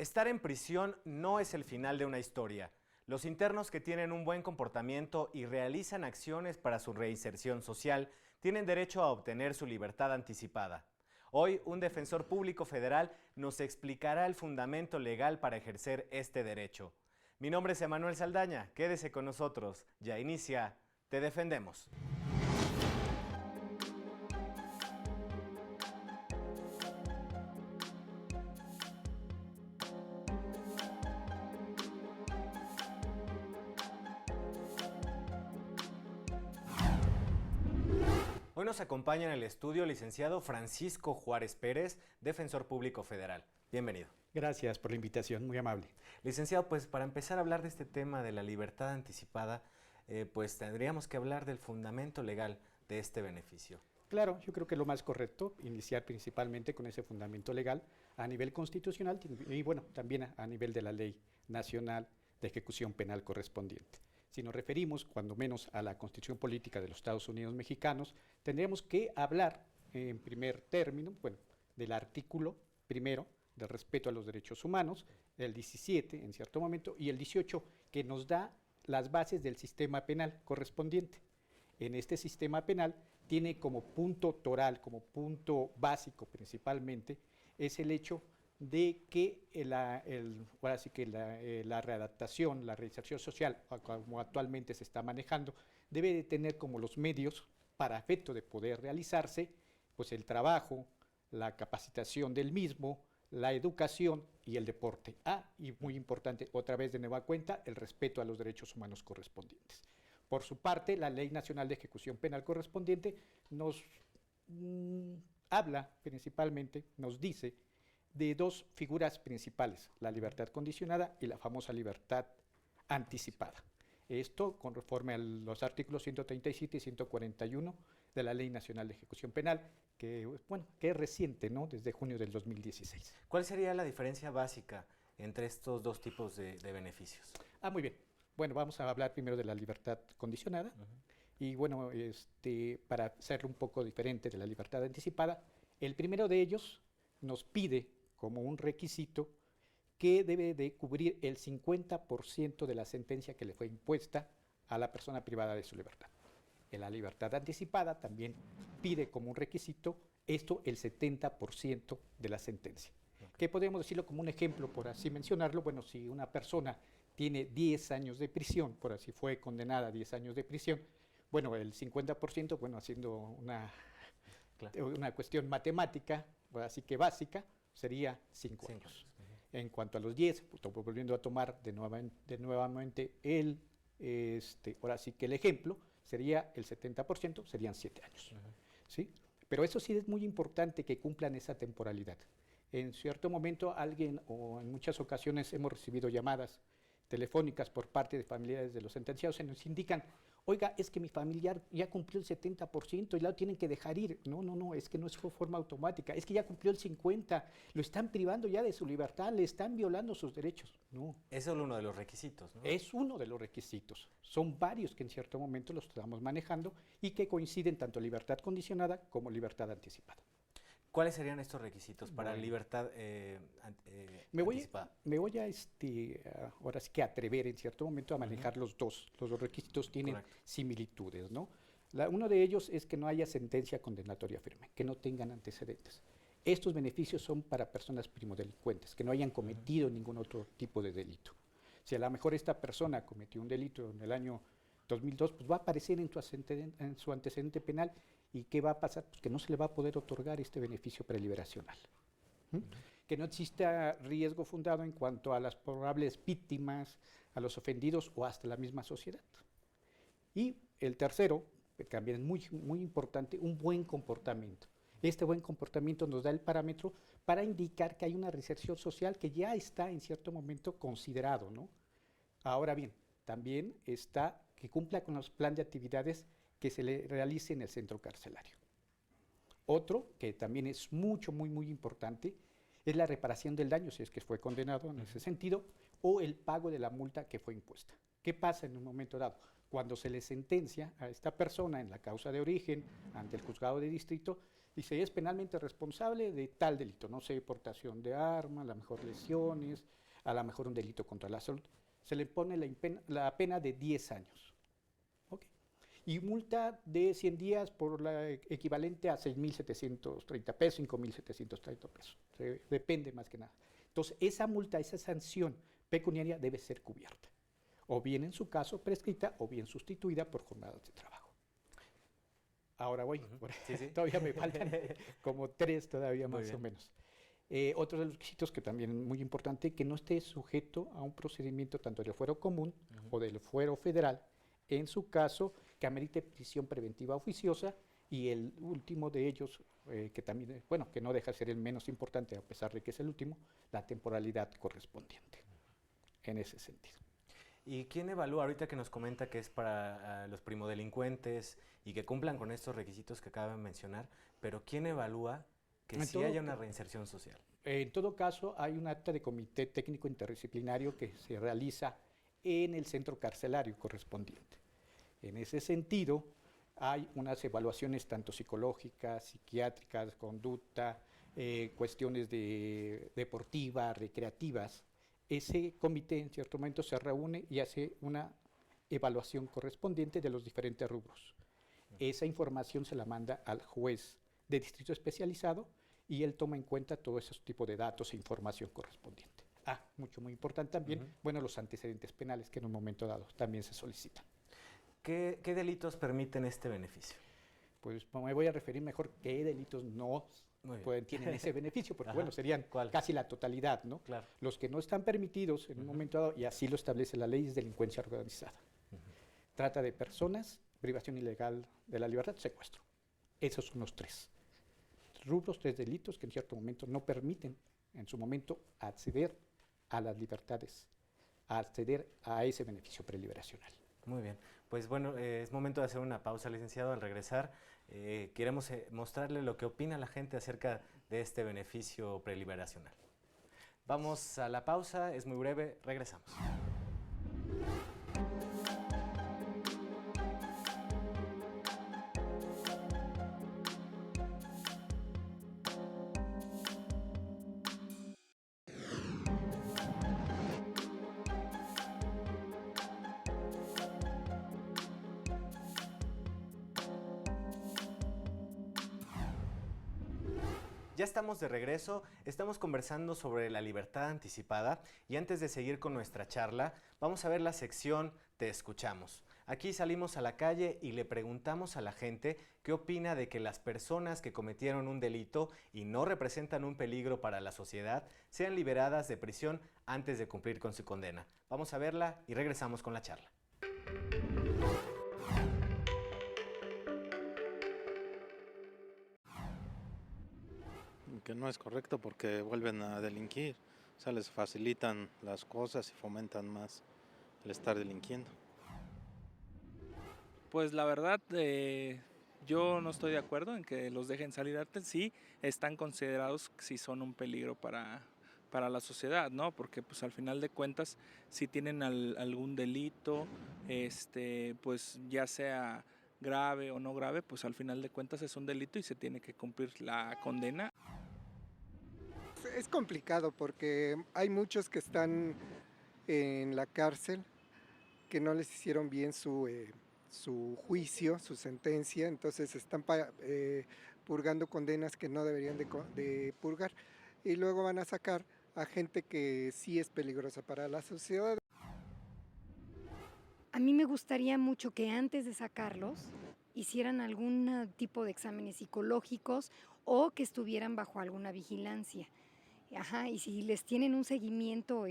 Estar en prisión no es el final de una historia. Los internos que tienen un buen comportamiento y realizan acciones para su reinserción social tienen derecho a obtener su libertad anticipada. Hoy, un defensor público federal nos explicará el fundamento legal para ejercer este derecho. Mi nombre es Emanuel Saldaña, quédese con nosotros. Ya inicia Te Defendemos. Hoy nos acompaña en el estudio el licenciado Francisco Juárez Pérez, defensor público federal. Bienvenido. Gracias por la invitación, muy amable. Licenciado, pues para empezar a hablar de este tema de la libertad anticipada, pues tendríamos que hablar del fundamento legal de este beneficio. Claro, yo creo que lo más correcto, iniciar principalmente con ese fundamento legal a nivel constitucional y bueno, también a nivel de la Ley Nacional de Ejecución Penal correspondiente. Si nos referimos, cuando menos, a la Constitución Política de los Estados Unidos Mexicanos, tendríamos que hablar, en primer término, bueno, del artículo primero, del respeto a los derechos humanos, el 17, en cierto momento, y el 18, que nos da las bases del sistema penal correspondiente. En este sistema penal tiene como punto toral, como punto básico principalmente, es el hecho de que la readaptación, la reinserción social, como actualmente se está manejando, debe de tener como los medios para efecto de poder realizarse, pues el trabajo, la capacitación del mismo, la educación y el deporte. Y muy importante, otra vez de nueva cuenta, el respeto a los derechos humanos correspondientes. Por su parte, la Ley Nacional de Ejecución Penal correspondiente nos habla principalmente, nos dice, de dos figuras principales, la libertad condicionada y la famosa libertad anticipada. Esto conforme a los artículos 137 y 141 de la Ley Nacional de Ejecución Penal, que es reciente, ¿no? Desde junio del 2016. ¿Cuál sería la diferencia básica entre estos dos tipos de beneficios? Muy bien. Bueno, vamos a hablar primero de la libertad condicionada. Y bueno, para hacerlo un poco diferente de la libertad anticipada, el primero de ellos nos pide como un requisito que debe de cubrir el 50% de la sentencia que le fue impuesta a la persona privada de su libertad. En la libertad anticipada también pide como un requisito esto, el 70% de la sentencia. Que podemos decirlo como un ejemplo, por así mencionarlo. Bueno, si una persona tiene 10 años de prisión, por así fue condenada a 10 años de prisión, bueno, el 50%, bueno, haciendo una cuestión matemática, así que básica, sería 5 años. En cuanto a los 10, volviendo a tomar de nuevamente ahora sí que el ejemplo, sería el 70%, serían 7 años. ¿Sí? Pero eso sí es muy importante que cumplan esa temporalidad. En cierto momento alguien, o en muchas ocasiones hemos recibido llamadas telefónicas por parte de familiares de los sentenciados, se nos indican, oiga, es que mi familiar ya cumplió el 70% y lo tienen que dejar ir. No, es que no es de forma automática, es que ya cumplió el 50%, lo están privando ya de su libertad, le están violando sus derechos. No. Es solo uno de los requisitos, ¿no? Es uno de los requisitos. Son varios que en cierto momento los estamos manejando y que coinciden tanto libertad condicionada como libertad anticipada. ¿Cuáles serían estos requisitos para libertad anticipada? Me voy a ahora sí que atrever en cierto momento a manejar los dos. Los dos requisitos tienen similitudes, ¿no? Uno de ellos es que no haya sentencia condenatoria firme, que no tengan antecedentes. Estos beneficios son para personas primodelincuentes, que no hayan cometido ningún otro tipo de delito. Si a lo mejor esta persona cometió un delito en el año 2002, pues va a aparecer en su antecedente penal. ¿Y qué va a pasar? Pues que no se le va a poder otorgar este beneficio preliberacional. Que no exista riesgo fundado en cuanto a las probables víctimas, a los ofendidos o hasta la misma sociedad. Y el tercero, que también es muy, muy importante, un buen comportamiento. Este buen comportamiento nos da el parámetro para indicar que hay una reinserción social que ya está en cierto momento considerado, ¿no? Ahora bien, también está que cumpla con los planes de actividades que se le realice en el centro carcelario. Otro, que también es muy importante, es la reparación del daño, si es que fue condenado en ese sentido, o el pago de la multa que fue impuesta. ¿Qué pasa en un momento dado? Cuando se le sentencia a esta persona en la causa de origen, ante el juzgado de distrito, Dice, es penalmente responsable de tal delito, no sé, portación de arma, a lo mejor lesiones, a lo mejor un delito contra la salud. Se le pone la pena de 10 años. ¿Okay? Y multa de 100 días por la equivalente a 6.730 pesos, 5.730 pesos. Depende más que nada. Entonces, esa multa, esa sanción pecuniaria debe ser cubierta. O bien en su caso prescrita o bien sustituida por jornadas de trabajo. Ahora voy, Sí, sí. todavía me faltan como 3 todavía Muy más bien. o menos. Otro de los requisitos que también es muy importante, que no esté sujeto a un procedimiento tanto del fuero común o del fuero federal, en su caso que amerite prisión preventiva oficiosa, y el último de ellos, que también, bueno, que no deja de ser el menos importante a pesar de que es el último, la temporalidad correspondiente, en ese sentido. ¿Y quién evalúa, ahorita que nos comenta que es para los primodelincuentes y que cumplan con estos requisitos que acaba de mencionar, pero quién evalúa que En sí todo haya una reinserción social? En todo caso, hay un acta de comité técnico interdisciplinario que se realiza en el centro carcelario correspondiente. En ese sentido, hay unas evaluaciones tanto psicológicas, psiquiátricas, conducta, cuestiones deportivas, recreativas. Ese comité en cierto momento se reúne y hace una evaluación correspondiente de los diferentes rubros. Esa información se la manda al juez de distrito especializado y él toma en cuenta todo ese tipo de datos e información correspondiente. Muy importante también, bueno, los antecedentes penales que en un momento dado también se solicitan. ¿Qué delitos permiten este beneficio? Pues me voy a referir mejor qué delitos no tienen ese beneficio, porque Ajá. bueno, serían ¿Cuál? casi la totalidad, ¿no? Claro. Los que no están permitidos en un momento dado, y así lo establece la ley, es delincuencia organizada. Trata de personas, privación ilegal de la libertad, secuestro. Esos son los 3 rubros, 3 delitos que en cierto momento no permiten en su momento acceder a las libertades, a acceder a ese beneficio preliberacional. Muy bien, pues bueno, es momento de hacer una pausa, licenciado. Al regresar, queremos mostrarle lo que opina la gente acerca de este beneficio preliberacional. Vamos a la pausa, es muy breve, regresamos. Ya estamos de regreso, estamos conversando sobre la libertad anticipada y antes de seguir con nuestra charla, vamos a ver la sección Te escuchamos. Aquí salimos a la calle y le preguntamos a la gente qué opina de que las personas que cometieron un delito y no representan un peligro para la sociedad sean liberadas de prisión antes de cumplir con su condena. Vamos a verla y regresamos con la charla. Que no es correcto porque vuelven a delinquir, o sea, les facilitan las cosas y fomentan más el estar delinquiendo. Pues la verdad, yo no estoy de acuerdo en que los dejen salir antes. Sí, están considerados si son un peligro para la sociedad, ¿no? Porque pues al final de cuentas, si tienen algún delito, pues ya sea grave o no grave, pues al final de cuentas es un delito y se tiene que cumplir la condena. Es complicado porque hay muchos que están en la cárcel que no les hicieron bien su juicio, su sentencia, entonces están purgando condenas que no deberían de purgar y luego van a sacar a gente que sí es peligrosa para la sociedad. A mí me gustaría mucho que antes de sacarlos hicieran algún tipo de exámenes psicológicos o que estuvieran bajo alguna vigilancia. Ajá, y si les tienen un seguimiento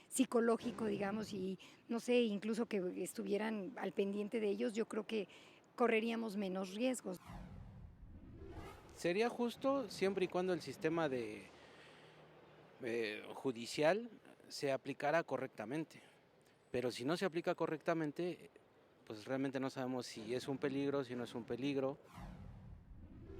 psicológico, digamos, y no sé, incluso que estuvieran al pendiente de ellos, yo creo que correríamos menos riesgos. Sería justo siempre y cuando el sistema judicial se aplicara correctamente. Pero si no se aplica correctamente, pues realmente no sabemos si es un peligro, si no es un peligro.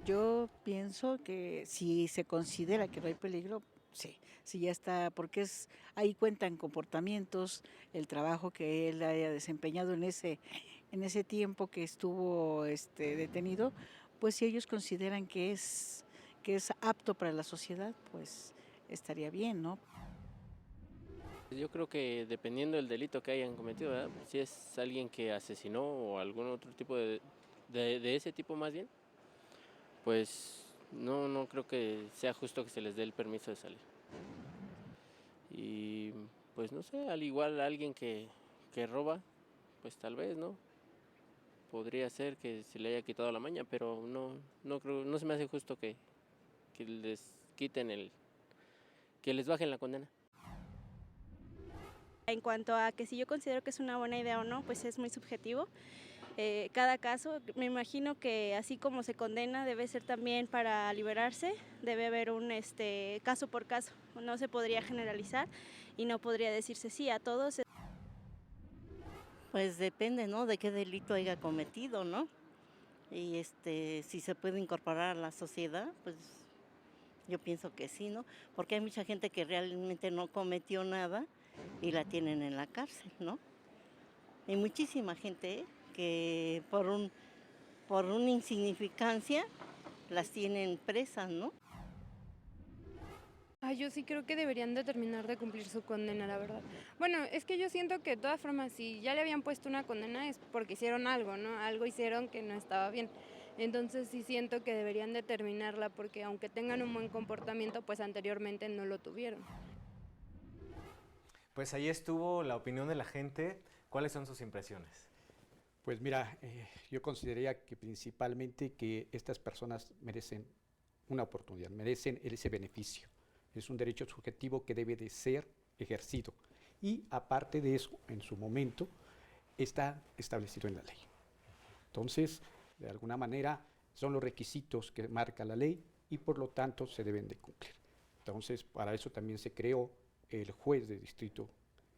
Yo pienso que si se considera que no hay peligro, sí ya está, porque ahí cuentan comportamientos, el trabajo que él haya desempeñado en ese tiempo que estuvo detenido, pues si ellos consideran que es apto para la sociedad, pues estaría bien, ¿no? Yo creo que dependiendo del delito que hayan cometido, ¿verdad? Si es alguien que asesinó o algún otro tipo de ese tipo más bien, pues no creo que sea justo que se les dé el permiso de salir. Y pues no sé, al igual alguien que roba, pues tal vez, ¿no? Podría ser que se le haya quitado la maña, pero no creo, no se me hace justo que les quiten que les bajen la condena. En cuanto a que si yo considero que es una buena idea o no, pues es muy subjetivo. Cada caso, me imagino que así como se condena, debe ser también para liberarse, debe haber un caso por caso. No se podría generalizar y no podría decirse sí a todos. Pues depende, ¿no? De qué delito haya cometido, ¿no? Y si se puede incorporar a la sociedad, pues yo pienso que sí, ¿no? Porque hay mucha gente que realmente no cometió nada y la tienen en la cárcel, ¿no? Hay muchísima gente que por una insignificancia las tienen presas, ¿no? Yo sí creo que deberían de terminar de cumplir su condena, la verdad. Bueno, es que yo siento que de todas formas, si ya le habían puesto una condena es porque hicieron algo, ¿no? Algo hicieron que no estaba bien. Entonces sí siento que deberían de terminarla porque aunque tengan un buen comportamiento, pues anteriormente no lo tuvieron. Pues ahí estuvo la opinión de la gente. ¿Cuáles son sus impresiones? Pues mira, yo consideraría que principalmente que estas personas merecen una oportunidad, merecen ese beneficio. Es un derecho subjetivo que debe de ser ejercido. Y aparte de eso, en su momento, está establecido en la ley. Entonces, de alguna manera, son los requisitos que marca la ley y por lo tanto se deben de cumplir. Entonces, para eso también se creó el juez de distrito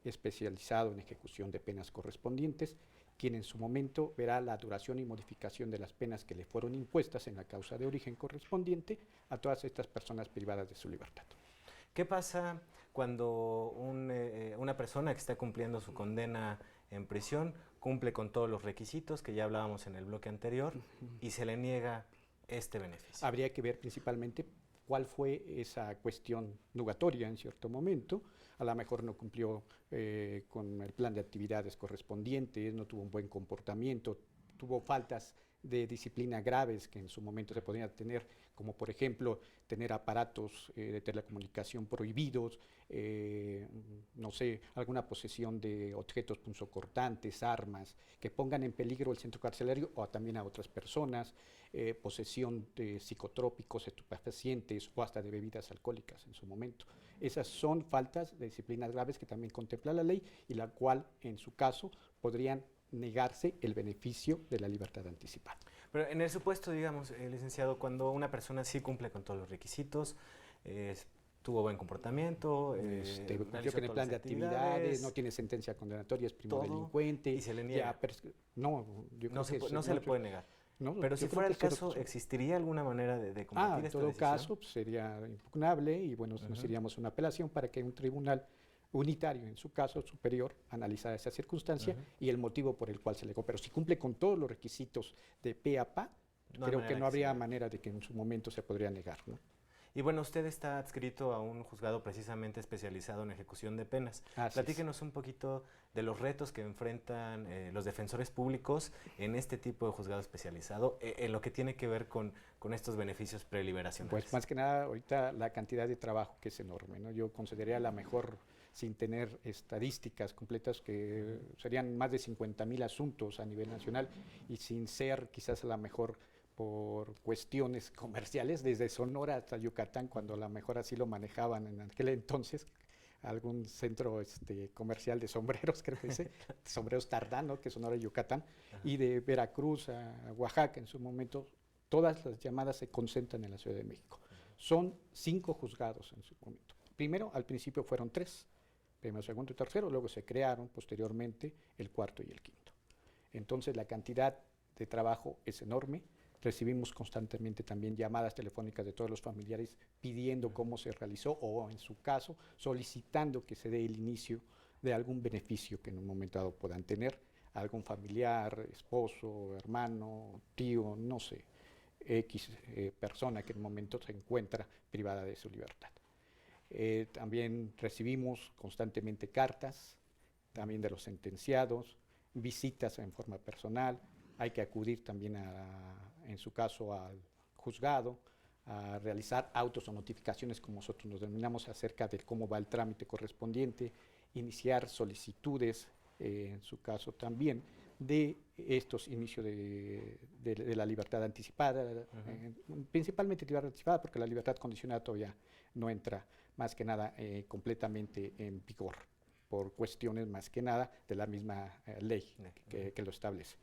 especializado en ejecución de penas correspondientes, quien en su momento verá la duración y modificación de las penas que le fueron impuestas en la causa de origen correspondiente a todas estas personas privadas de su libertad. ¿Qué pasa cuando una persona que está cumpliendo su condena en prisión cumple con todos los requisitos que ya hablábamos en el bloque anterior y se le niega este beneficio? Habría que ver principalmente cuál fue esa cuestión nugatoria en cierto momento. A lo mejor no cumplió con el plan de actividades correspondientes, no tuvo un buen comportamiento, tuvo faltas de disciplina graves que en su momento se podían tener, como por ejemplo tener aparatos de telecomunicación prohibidos, no sé, alguna posesión de objetos punzocortantes, armas, que pongan en peligro el centro carcelario o también a otras personas, posesión de psicotrópicos, estupefacientes o hasta de bebidas alcohólicas en su momento. Esas son faltas de disciplinas graves que también contempla la ley y la cual en su caso podrían negarse el beneficio de la libertad anticipada. Pero en el supuesto, digamos, licenciado, cuando una persona sí cumple con todos los requisitos, tuvo buen comportamiento, cumplió con el plan de actividades, no tiene sentencia condenatoria, es primo delincuente. Y se le niega. No se le puede negar. No, pero si fuera el caso, ¿existiría alguna manera de combatir esta decisión? En todo caso, pues, sería impugnable y bueno, nos iríamos a una apelación para que un tribunal unitario, en su caso superior, analizara esa circunstancia y el motivo por el cual se legó. Pero si cumple con todos los requisitos de pe a pa, creo que no habría manera de que en su momento se podría negar, ¿no? Y bueno, usted está adscrito a un juzgado precisamente especializado en ejecución de penas. Platíquenos un poquito de los retos que enfrentan los defensores públicos en este tipo de juzgado especializado, en lo que tiene que ver con estos beneficios preliberacionales. Pues más que nada, ahorita la cantidad de trabajo que es enorme, ¿no? Yo consideraría la mejor, sin tener estadísticas completas, que serían más de 50,000 asuntos a nivel nacional y sin ser quizás la mejor por cuestiones comerciales, desde Sonora hasta Yucatán, cuando a lo mejor así lo manejaban en aquel entonces, algún centro comercial de sombreros, creo que ese, sombreros Tardán, que es Sonora y Yucatán, y de Veracruz a Oaxaca en su momento, todas las llamadas se concentran en la Ciudad de México. Son 5 juzgados en su momento. Primero, al principio fueron 3, primero, segundo y tercero, luego se crearon posteriormente el cuarto y el quinto. Entonces la cantidad de trabajo es enorme. Recibimos constantemente también llamadas telefónicas de todos los familiares pidiendo cómo se realizó o, en su caso, solicitando que se dé el inicio de algún beneficio que en un momento dado puedan tener, algún familiar, esposo, hermano, tío, no sé. X persona que en un momento se encuentra privada de su libertad. También recibimos constantemente cartas, también de los sentenciados, visitas en forma personal. Hay que acudir también, en su caso, al juzgado, a realizar autos o notificaciones, como nosotros nos denominamos, acerca de cómo va el trámite correspondiente, iniciar solicitudes, en su caso también, de estos inicios de la libertad anticipada, principalmente libertad anticipada, porque la libertad condicionada todavía no entra más que nada completamente en vigor, por cuestiones más que nada de la misma ley que lo establece.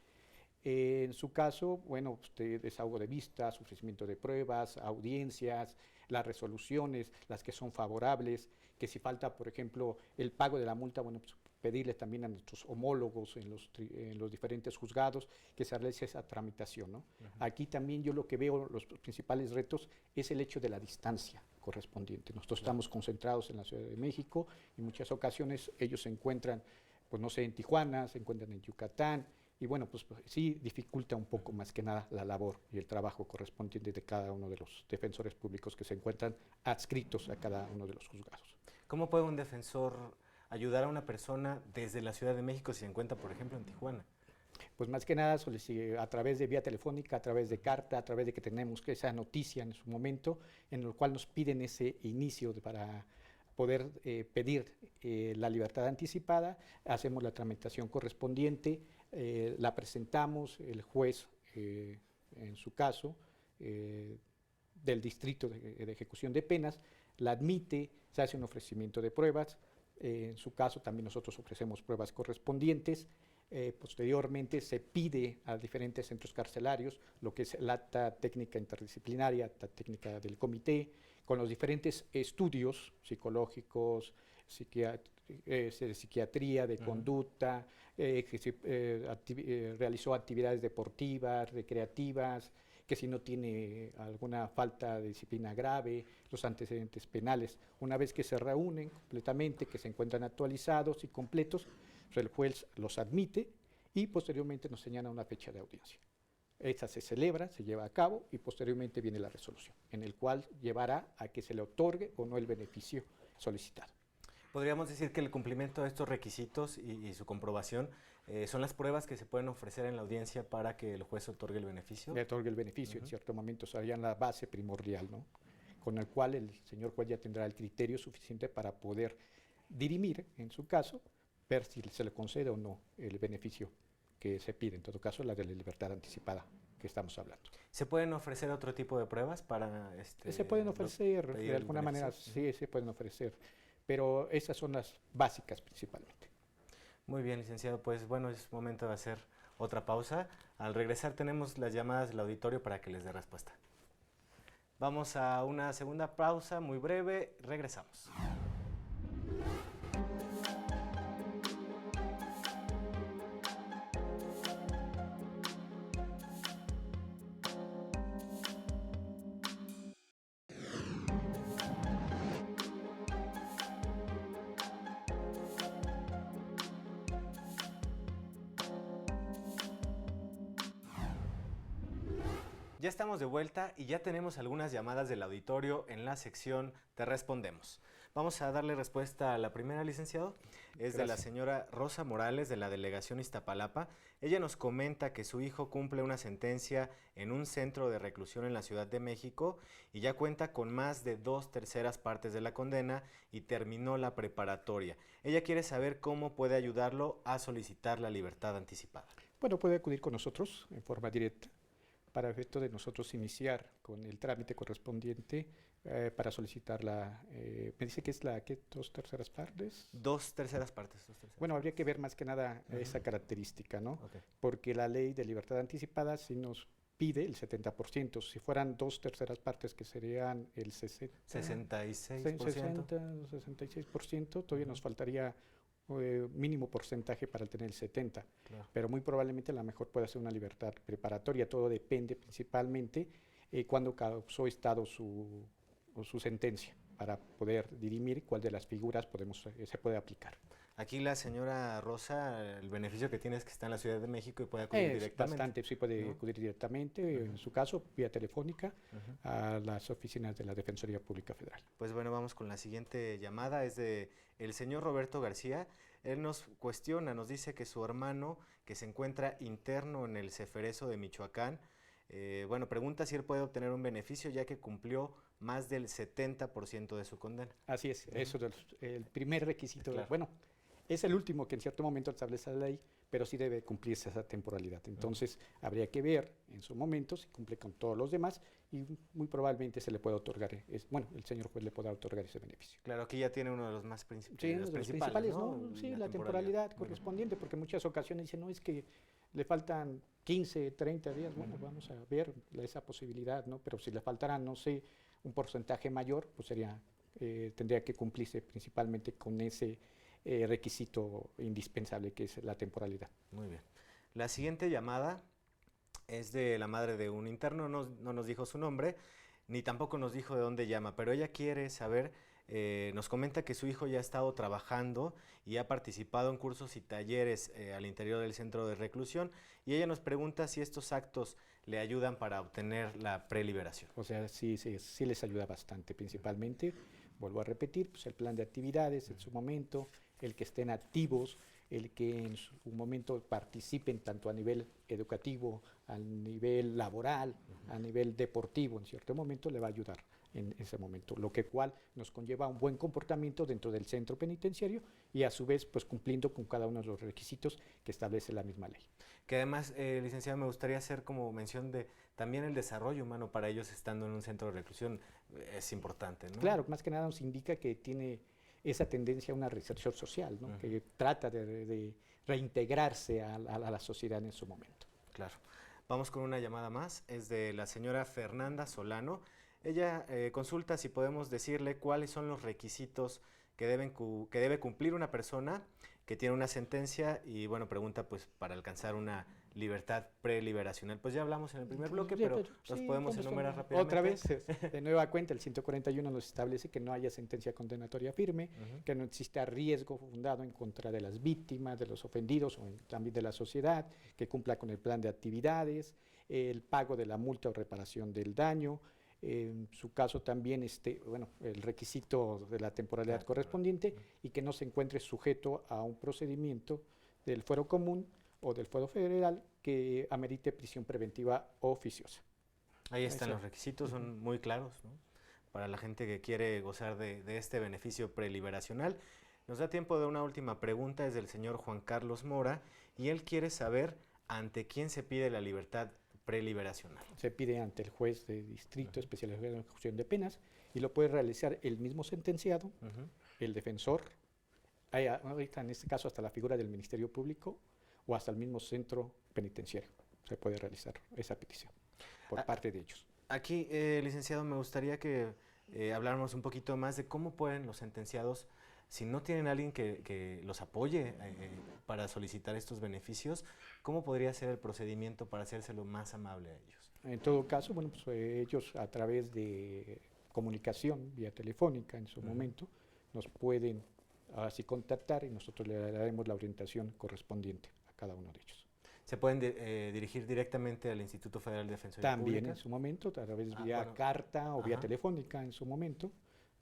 En su caso, bueno, desahogo de vistas, ofrecimiento de pruebas, audiencias, las resoluciones, las que son favorables, que si falta, por ejemplo, el pago de la multa, bueno, pues pedirle también a nuestros homólogos en los diferentes juzgados que se realice esa tramitación, ¿no? Aquí también yo lo que veo, los principales retos, es el hecho de la distancia correspondiente. Nosotros estamos concentrados en la Ciudad de México, y en muchas ocasiones ellos se encuentran, pues no sé, en Tijuana, se encuentran en Yucatán, y bueno, pues sí dificulta un poco más que nada la labor y el trabajo correspondiente de cada uno de los defensores públicos que se encuentran adscritos a cada uno de los juzgados. ¿Cómo puede un defensor ayudar a una persona desde la Ciudad de México si se encuentra, por ejemplo, en Tijuana? Pues más que nada a través de vía telefónica, a través de carta, a través de que tenemos esa noticia en su momento, en el cual nos piden ese inicio para poder pedir la libertad anticipada, hacemos la tramitación correspondiente, la presentamos, el juez, en su caso, del Distrito de Ejecución de Penas, la admite, se hace un ofrecimiento de pruebas, en su caso también nosotros ofrecemos pruebas correspondientes. Posteriormente se pide a diferentes centros carcelarios lo que es la acta técnica interdisciplinaria, acta técnica del comité, con los diferentes estudios psicológicos, de psiquiatría, de conducta, realizó actividades deportivas, recreativas, que si no tiene alguna falta de disciplina grave, los antecedentes penales. Una vez que se reúnen completamente, que se encuentran actualizados y completos, el juez los admite y posteriormente nos señala una fecha de audiencia. Esta se celebra, se lleva a cabo y posteriormente viene la resolución, en el cual llevará a que se le otorgue o no el beneficio solicitado. ¿Podríamos decir que el cumplimiento de estos requisitos y su comprobación son las pruebas que se pueden ofrecer en la audiencia para que el juez otorgue el beneficio? Le otorgue el beneficio, en cierto momento serían la base primordial, ¿no? Con el cual el señor juez ya tendrá el criterio suficiente para poder dirimir, en su caso, ver si se le concede o no el beneficio que se pide, en todo caso la de la libertad anticipada que estamos hablando. ¿Se pueden ofrecer otro tipo de pruebas para se pueden ofrecer, de alguna manera, sí, se pueden ofrecer, pero esas son las básicas principalmente. Muy bien, licenciado, pues bueno, es momento de hacer otra pausa. Al regresar tenemos las llamadas del auditorio para que les dé respuesta. Vamos a una segunda pausa muy breve, regresamos. Ya estamos de vuelta y ya tenemos algunas llamadas del auditorio en la sección Te Respondemos. Vamos a darle respuesta a la primera, licenciado. Es de la señora Rosa Morales, de la delegación Iztapalapa. Ella nos comenta que su hijo cumple una sentencia en un centro de reclusión en la Ciudad de México y ya cuenta con más de 2/3 partes de la condena y terminó la preparatoria. Ella quiere saber cómo puede ayudarlo a solicitar la libertad anticipada. Bueno, puede acudir con nosotros en forma directa, para efecto de nosotros iniciar con el trámite correspondiente para solicitar me dice que es la, ¿qué? 2/3 partes. 2/3 partes. Bueno, habría que ver más que nada esa característica, ¿no? Okay. Porque la ley de libertad anticipada sí nos pide el 70%. Si fueran 2/3 partes, que serían el 66%, todavía nos faltaría mínimo porcentaje para tener el 70%, claro. Pero muy probablemente a lo mejor pueda ser una libertad preparatoria. Todo depende principalmente cuando causó estado su sentencia, para poder dirimir cuál de las figuras se puede aplicar. Aquí la señora Rosa, el beneficio que tiene es que está en la Ciudad de México y puede acudir Es directamente. bastante, sí puede ¿no? acudir directamente, en su caso, vía telefónica, a las oficinas de la Defensoría Pública Federal. Pues bueno, vamos con la siguiente llamada, es de el señor Roberto García. Él nos cuestiona, nos dice que su hermano, que se encuentra interno en el Ceferezo de Michoacán, bueno, pregunta si él puede obtener un beneficio ya que cumplió más del 70% de su condena. Así es, eso es el primer requisito. Claro. Bueno, es el último que en cierto momento establece la ley, pero sí debe cumplirse esa temporalidad. Entonces, habría que ver en su momento si cumple con todos los demás y muy probablemente se le pueda otorgar, bueno, el señor juez le podrá otorgar ese beneficio. Claro, aquí ya tiene uno de los más Sí, uno de los principales, ¿no? Sí, la temporalidad correspondiente, porque en muchas ocasiones dicen, no, es que le faltan 15, 30 días, bueno, vamos a ver esa posibilidad, ¿no? Pero si le faltaran, no sé, un porcentaje mayor, pues tendría que cumplirse principalmente con ese requisito indispensable que es la temporalidad. Muy bien. La siguiente llamada es de la madre de un interno, no nos dijo su nombre, ni tampoco nos dijo de dónde llama, pero ella quiere saber, nos comenta que su hijo ya ha estado trabajando y ha participado en cursos y talleres al interior del centro de reclusión, y ella nos pregunta si estos actos le ayudan para obtener la preliberación. O sea, sí les ayuda bastante, principalmente, vuelvo a repetir, pues el plan de actividades en su momento, el que estén activos, el que en su momento participen tanto a nivel educativo, a nivel laboral, a nivel deportivo, en cierto momento le va a ayudar en ese momento, lo que cual nos conlleva un buen comportamiento dentro del centro penitenciario y a su vez pues cumpliendo con cada uno de los requisitos que establece la misma ley. Que además, licenciado, me gustaría hacer como mención de también el desarrollo humano para ellos estando en un centro de reclusión es importante, ¿no? Claro, más que nada nos indica que tiene esa tendencia a una reinserción social, ¿no? Que trata de reintegrarse a la sociedad en su momento. Claro. Vamos con una llamada más, es de la señora Fernanda Solano. Ella consulta si podemos decirle cuáles son los requisitos que debe cumplir una persona que tiene una sentencia y, bueno, pregunta pues para alcanzar una libertad preliberacional. Pues ya hablamos en el primer bloque, pero los podemos enumerar rápidamente. Otra vez, de nueva cuenta, el 141 nos establece que no haya sentencia condenatoria firme, que no exista riesgo fundado en contra de las víctimas, de los ofendidos o también de la sociedad, que cumpla con el plan de actividades, el pago de la multa o reparación del daño, en su caso también el requisito de la temporalidad correspondiente y que no se encuentre sujeto a un procedimiento del fuero común o del fuero federal que amerite prisión preventiva oficiosa. Ahí están los requisitos, son muy claros, ¿no? Para la gente que quiere gozar de este beneficio preliberacional. Nos da tiempo de una última pregunta, es del señor Juan Carlos Mora, y él quiere saber ante quién se pide la libertad preliberacional. Se pide ante el juez de distrito especializado en ejecución de penas y lo puede realizar el mismo sentenciado, el defensor, ahorita en este caso hasta la figura del Ministerio Público o hasta el mismo centro penitenciario. Se puede realizar esa petición por parte de ellos. Aquí, licenciado, me gustaría que habláramos un poquito más de cómo pueden los sentenciados, si no tienen a alguien que los apoye para solicitar estos beneficios, ¿cómo podría ser el procedimiento para hacérselo más amable a ellos? En todo caso, bueno, pues ellos a través de comunicación vía telefónica en su momento nos pueden así contactar y nosotros le daremos la orientación correspondiente a cada uno de ellos. ¿Se pueden dirigir directamente al Instituto Federal de Defensoría También Pública? en su momento, a través vía carta o vía telefónica en su momento,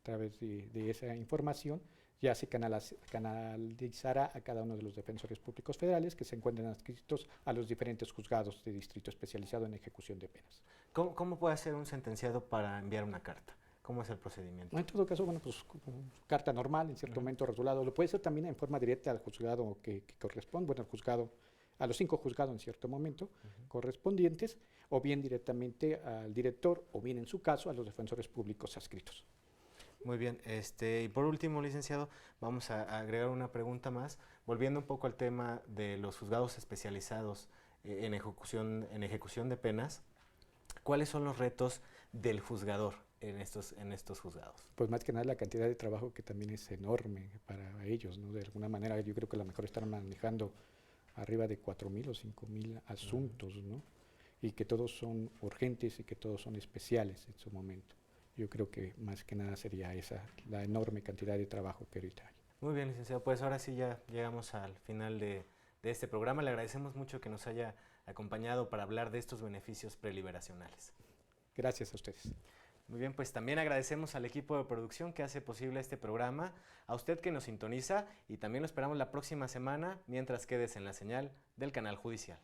a través de esa información, ya se canalizará a cada uno de los defensores públicos federales que se encuentran adscritos a los diferentes juzgados de distrito especializado en ejecución de penas. ¿Cómo puede hacer un sentenciado para enviar una carta? ¿Cómo es el procedimiento? En todo caso, bueno, pues carta normal, en cierto momento rotulado. Lo puede hacer también en forma directa al juzgado que corresponde, bueno, al juzgado, a los 5 juzgados en cierto momento correspondientes, o bien directamente al director, o bien en su caso a los defensores públicos adscritos. Muy bien, y por último, licenciado, vamos a agregar una pregunta más, volviendo un poco al tema de los juzgados especializados en ejecución de penas. ¿Cuáles son los retos del juzgador en estos juzgados? Pues más que nada la cantidad de trabajo que también es enorme para ellos, ¿no? De alguna manera yo creo que a lo mejor están manejando arriba de 4,000 o 5,000 asuntos, ¿no? Y que todos son urgentes y que todos son especiales en su momento. Yo creo que más que nada sería esa, la enorme cantidad de trabajo que ahorita hay. Muy bien, licenciado. Pues ahora sí ya llegamos al final de este programa. Le agradecemos mucho que nos haya acompañado para hablar de estos beneficios preliberacionales. Gracias a ustedes. Muy bien, pues también agradecemos al equipo de producción que hace posible este programa, a usted que nos sintoniza y también lo esperamos la próxima semana mientras quedes en la señal del canal judicial.